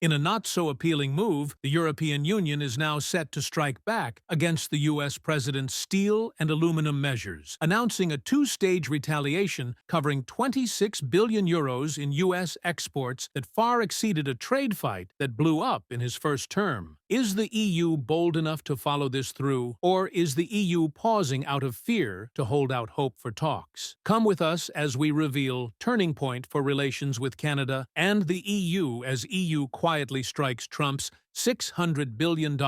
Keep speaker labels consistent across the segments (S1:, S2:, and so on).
S1: In a not-so-appealing move, the European Union is now set to strike back against the U.S. president's steel and aluminum measures, announcing a two-stage retaliation covering €26 billion in U.S. exports that far exceeded a trade fight that blew up in his first term. Is the EU bold enough to follow this through, or is the EU pausing out of fear to hold out hope for talks? Come with us as we reveal turning point for relations with Canada and the EU as EU quietly strikes Trump's $600 billion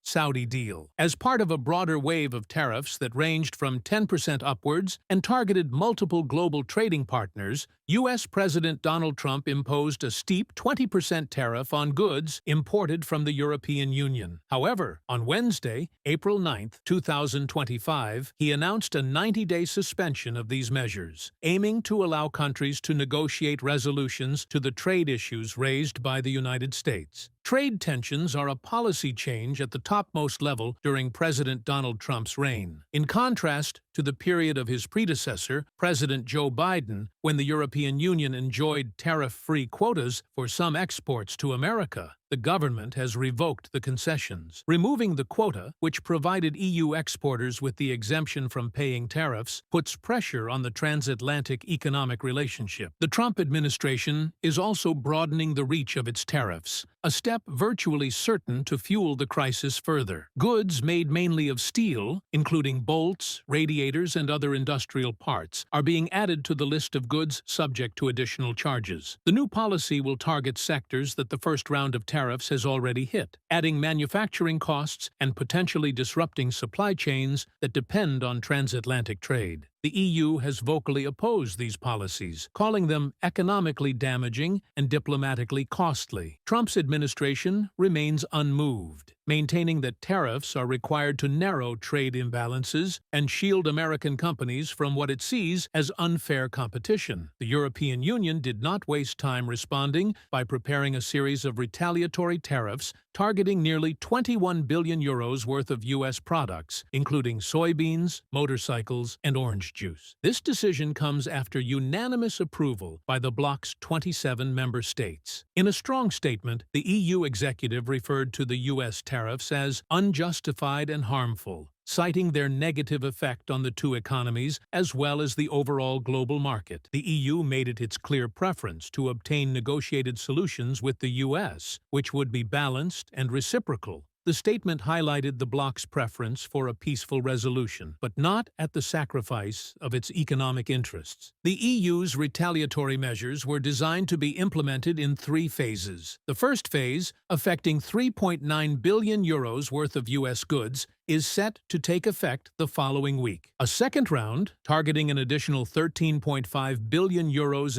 S1: Saudi deal. As part of a broader wave of tariffs that ranged from 10% upwards and targeted multiple global trading partners, U.S. President Donald Trump imposed a steep 20% tariff on goods imported from the European Union. However, on Wednesday, April 9, 2025, he announced a 90-day suspension of these measures, aiming to allow countries to negotiate resolutions to the trade issues raised by the United States. Trade tensions are a policy change at the topmost level during President Donald Trump's reign. In contrast to the period of his predecessor, President Joe Biden, when the European Union enjoyed tariff-free quotas for some exports to America, the government has revoked the concessions. Removing the quota, which provided EU exporters with the exemption from paying tariffs, puts pressure on the transatlantic economic relationship. The Trump administration is also broadening the reach of its tariffs, a step virtually certain to fuel the crisis further. Goods made mainly of steel, including bolts, radiators, and other industrial parts, are being added to the list of goods subject to additional charges. The new policy will target sectors that the first round of tariffs has already hit, adding manufacturing costs and potentially disrupting supply chains that depend on transatlantic trade. The EU has vocally opposed these policies, calling them economically damaging and diplomatically costly. Trump's administration remains unmoved, maintaining that tariffs are required to narrow trade imbalances and shield American companies from what it sees as unfair competition. The European Union did not waste time responding by preparing a series of retaliatory tariffs targeting nearly €21 billion worth of U.S. products, including soybeans, motorcycles, and orange juice. This decision comes after unanimous approval by the bloc's 27 member states. In a strong statement, the EU executive referred to the U.S. tariffs as unjustified and harmful, citing their negative effect on the two economies as well as the overall global market. The EU made it its clear preference to obtain negotiated solutions with the U.S., which would be balanced and reciprocal. The statement highlighted the bloc's preference for a peaceful resolution, but not at the sacrifice of its economic interests. The EU's retaliatory measures were designed to be implemented in three phases. The first phase, affecting €3.9 billion worth of U.S. goods, is set to take effect the following week. A second round, targeting an additional €13.5 billion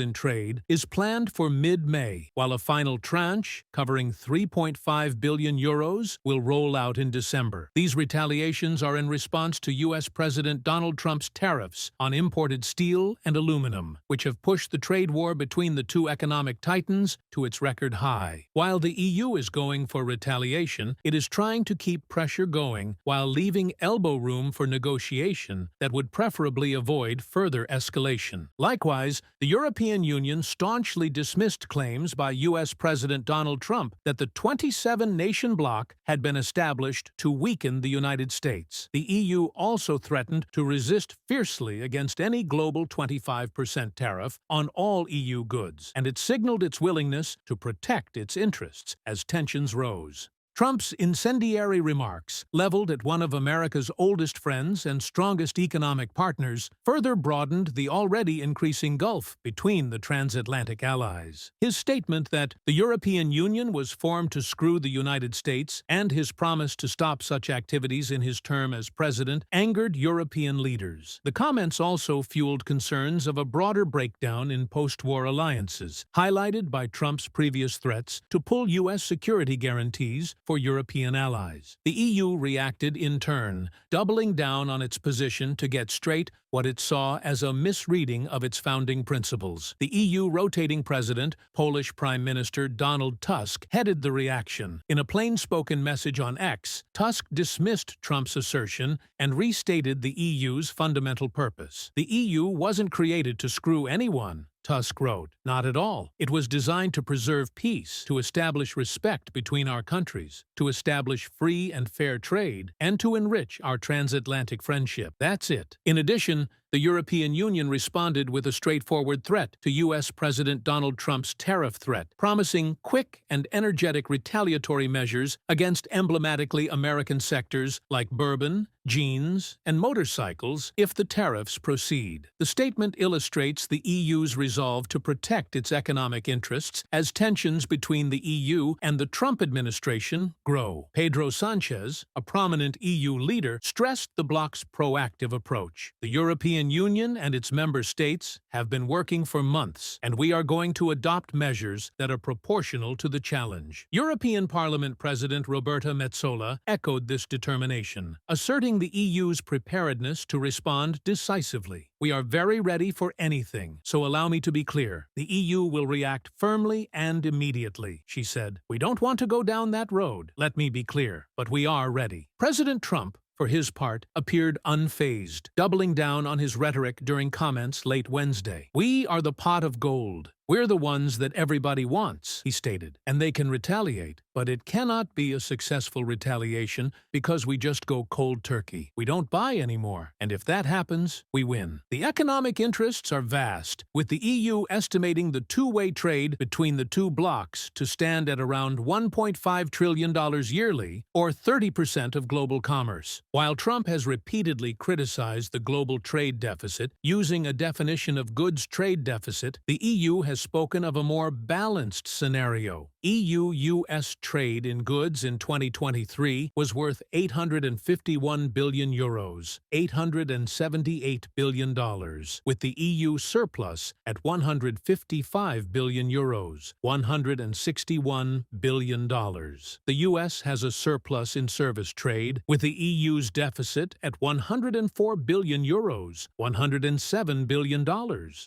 S1: in trade, is planned for mid-May, while a final tranche, covering €3.5 billion, will roll out in December. These retaliations are in response to U.S. President Donald Trump's tariffs on imported steel and aluminum, which have pushed the trade war between the two economic titans to its record high. While the EU is going for retaliation, it is trying to keep pressure going while leaving elbow room for negotiation that would preferably avoid further escalation. Likewise, the European Union staunchly dismissed claims by U.S. President Donald Trump that the 27-nation bloc had been established to weaken the United States. The EU also threatened to resist fiercely against any global 25% tariff on all EU goods, and it signaled its willingness to protect its interests as tensions rose. Trump's incendiary remarks, leveled at one of America's oldest friends and strongest economic partners, further broadened the already increasing gulf between the transatlantic allies. His statement that the European Union was formed to screw the United States and his promise to stop such activities in his term as president angered European leaders. The comments also fueled concerns of a broader breakdown in post-war alliances, highlighted by Trump's previous threats to pull U.S. security guarantees for European allies. The EU reacted in turn, doubling down on its position to get straight what it saw as a misreading of its founding principles. The EU rotating president, Polish Prime Minister Donald Tusk, headed the reaction. In a plain-spoken message on X, Tusk dismissed Trump's assertion and restated the EU's fundamental purpose. The EU wasn't created to screw anyone. Tusk wrote. Not at all. It was designed to preserve peace, to establish respect between our countries, to establish free and fair trade, and to enrich our transatlantic friendship. That's it. In addition, the European Union responded with a straightforward threat to U.S. President Donald Trump's tariff threat, promising quick and energetic retaliatory measures against emblematically American sectors like bourbon, jeans, and motorcycles if the tariffs proceed. The statement illustrates the EU's resolve to protect its economic interests as tensions between the EU and the Trump administration grow. Pedro Sanchez, a prominent EU leader, stressed the bloc's proactive approach. The European Union and its member states have been working for months, and we are going to adopt measures that are proportional to the challenge. European Parliament President Roberta Metsola echoed this determination, asserting the EU's preparedness to respond decisively. We are very ready for anything, so allow me to be clear. The EU will react firmly and immediately, she said. We don't want to go down that road, let me be clear, but we are ready. President Trump, for his part, appeared unfazed, doubling down on his rhetoric during comments late Wednesday. We are the pot of gold. We're the ones that everybody wants, he stated, and they can retaliate, but it cannot be a successful retaliation because we just go cold turkey. We don't buy anymore, and if that happens, we win. The economic interests are vast, with the EU estimating the two-way trade between the two blocs to stand at around $1.5 trillion yearly, or 30% of global commerce. While Trump has repeatedly criticized the global trade deficit, using a definition of goods trade deficit, the EU has spoken of a more balanced scenario. EU-US trade in goods in 2023 was worth €851 billion, $878 billion, with the EU surplus at €155 billion, $161 billion. The US has a surplus in service trade, with the EU's deficit at €104 billion, $107 billion.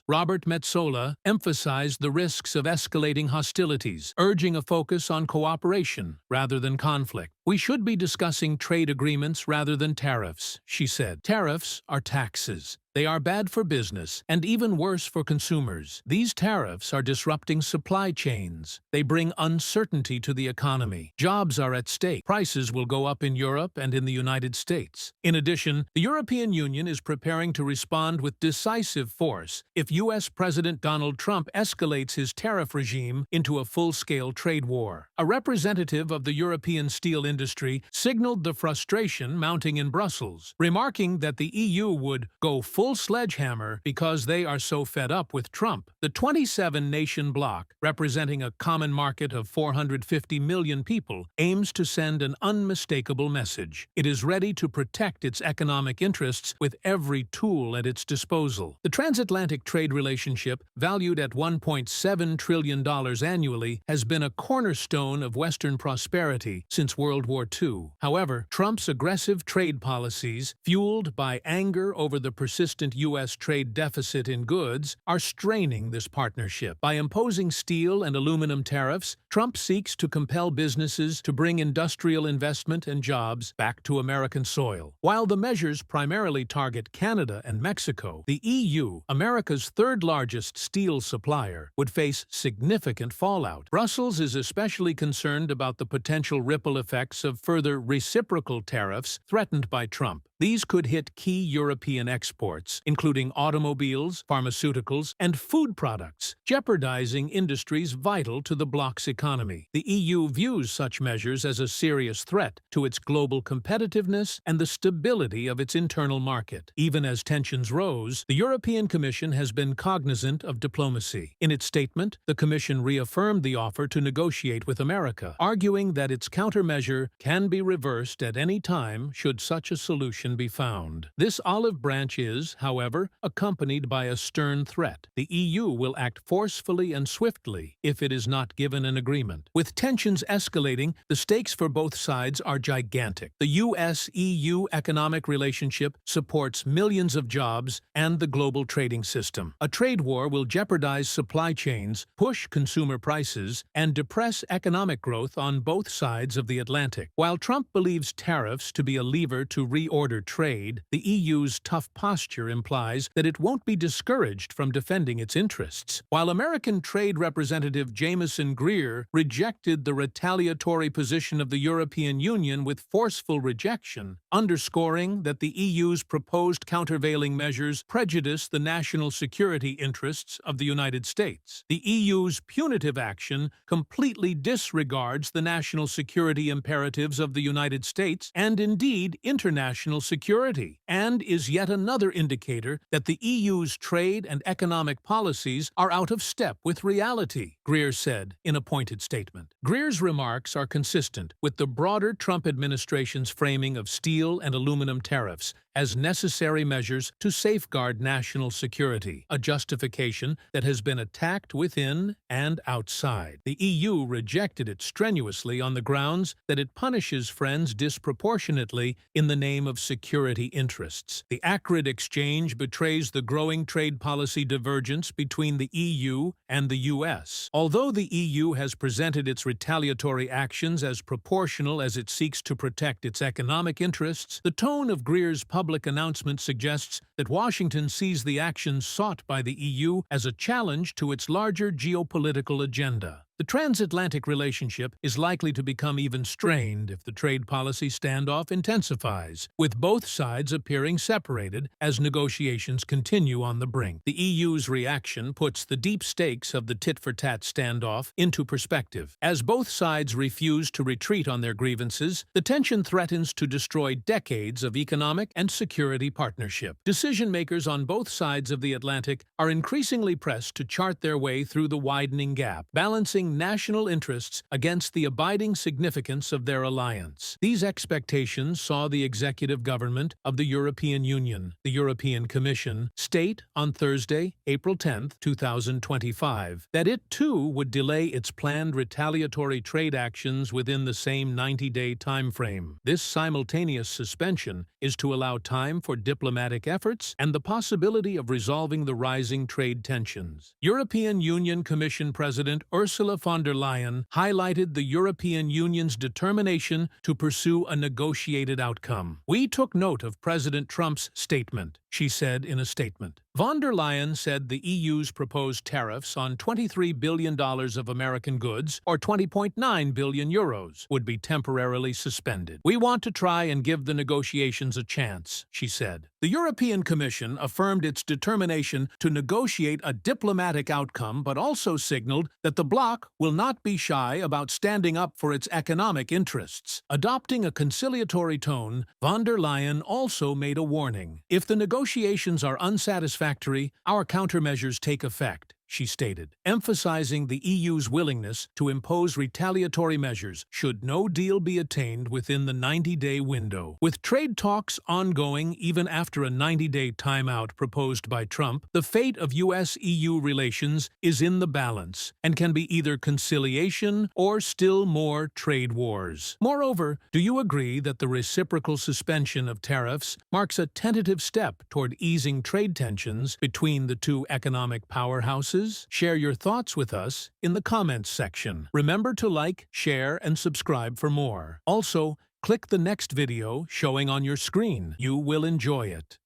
S1: Robert Metsola emphasized the risks of escalating hostilities, urging a focus on cooperation rather than conflict. We should be discussing trade agreements rather than tariffs, she said. Tariffs are taxes. They are bad for business, and even worse for consumers. These tariffs are disrupting supply chains. They bring uncertainty to the economy. Jobs are at stake. Prices will go up in Europe and in the United States. In addition, the European Union is preparing to respond with decisive force if U.S. President Donald Trump escalates his tariff regime into a full-scale trade war. A representative of the European steel industry signaled the frustration mounting in Brussels, remarking that the EU would go full sledgehammer because they are so fed up with Trump. The 27-nation bloc, representing a common market of 450 million people, aims to send an unmistakable message. It is ready to protect its economic interests with every tool at its disposal. The transatlantic trade relationship, valued at $1.7 trillion annually, has been a cornerstone of Western prosperity since World War II. However, Trump's aggressive trade policies, fueled by anger over the persistent U.S. trade deficit in goods, are straining this partnership. By imposing steel and aluminum tariffs, Trump seeks to compel businesses to bring industrial investment and jobs back to American soil. While the measures primarily target Canada and Mexico, the EU, America's third-largest steel supplier, would face significant fallout. Brussels is especially concerned about the potential ripple effects of further reciprocal tariffs threatened by Trump. These could hit key European exports, including automobiles, pharmaceuticals, and food products, jeopardizing industries vital to the bloc's economy. The EU views such measures as a serious threat to its global competitiveness and the stability of its internal market. Even as tensions rose, the European Commission has been cognizant of diplomacy. In its statement, the Commission reaffirmed the offer to negotiate with America, arguing that its countermeasure can be reversed at any time should such a solution be found. This olive branch is, however, accompanied by a stern threat. The EU will act forcefully and swiftly if it is not given an agreement agreement. With tensions escalating, the stakes for both sides are gigantic. The US-EU economic relationship supports millions of jobs and the global trading system. A trade war will jeopardize supply chains, push consumer prices, and depress economic growth on both sides of the Atlantic. While Trump believes tariffs to be a lever to reorder trade, the EU's tough posture implies that it won't be discouraged from defending its interests. While American Trade Representative Jameson Greer rejected the retaliatory position of the European Union with forceful rejection, underscoring that the EU's proposed countervailing measures prejudice the national security interests of the United States. The EU's punitive action completely disregards the national security imperatives of the United States and indeed international security, and is yet another indicator that the EU's trade and economic policies are out of step with reality, Greer said in a pointed statement. Greer's remarks are consistent with the broader Trump administration's framing of steel and aluminum tariffs as necessary measures to safeguard national security, a justification that has been attacked within and outside. The EU rejected it strenuously on the grounds that it punishes friends disproportionately in the name of security interests. The acrid exchange betrays the growing trade policy divergence between the EU and the US. Although the EU has presented its retaliatory actions as proportional as it seeks to protect its economic interests, the tone of Greer's public announcement suggests that Washington sees the actions sought by the EU as a challenge to its larger geopolitical agenda. The transatlantic relationship is likely to become even strained if the trade policy standoff intensifies, with both sides appearing separated as negotiations continue on the brink. The EU's reaction puts the deep stakes of the tit-for-tat standoff into perspective. As both sides refuse to retreat on their grievances, the tension threatens to destroy decades of economic and security partnership. Decision-makers on both sides of the Atlantic are increasingly pressed to chart their way through the widening gap, balancing national interests against the abiding significance of their alliance. These expectations saw the executive government of the European Union, the European Commission, state on Thursday, April 10, 2025, that it too would delay its planned retaliatory trade actions within the same 90-day timeframe. This simultaneous suspension is to allow time for diplomatic efforts and the possibility of resolving the rising trade tensions. European Union Commission President Ursula von der Leyen highlighted the European Union's determination to pursue a negotiated outcome. "We took note of President Trump's statement," she said in a statement. Von der Leyen said the EU's proposed tariffs on $23 billion of American goods, or €20.9 billion, would be temporarily suspended. "We want to try and give the negotiations a chance," she said. The European Commission affirmed its determination to negotiate a diplomatic outcome, but also signaled that the bloc will not be shy about standing up for its economic interests. Adopting a conciliatory tone, von der Leyen also made a warning. "If the negotiations are unsatisfactory, our countermeasures take effect," she stated, emphasizing the EU's willingness to impose retaliatory measures should no deal be attained within the 90-day window. With trade talks ongoing even after a 90-day timeout proposed by Trump, the fate of US-EU relations is in the balance and can be either conciliation or still more trade wars. Moreover, do you agree that the reciprocal suspension of tariffs marks a tentative step toward easing trade tensions between the two economic powerhouses? Share your thoughts with us in the comments section. Remember to like, share, and subscribe for more. Also, click the next video showing on your screen. You will enjoy it.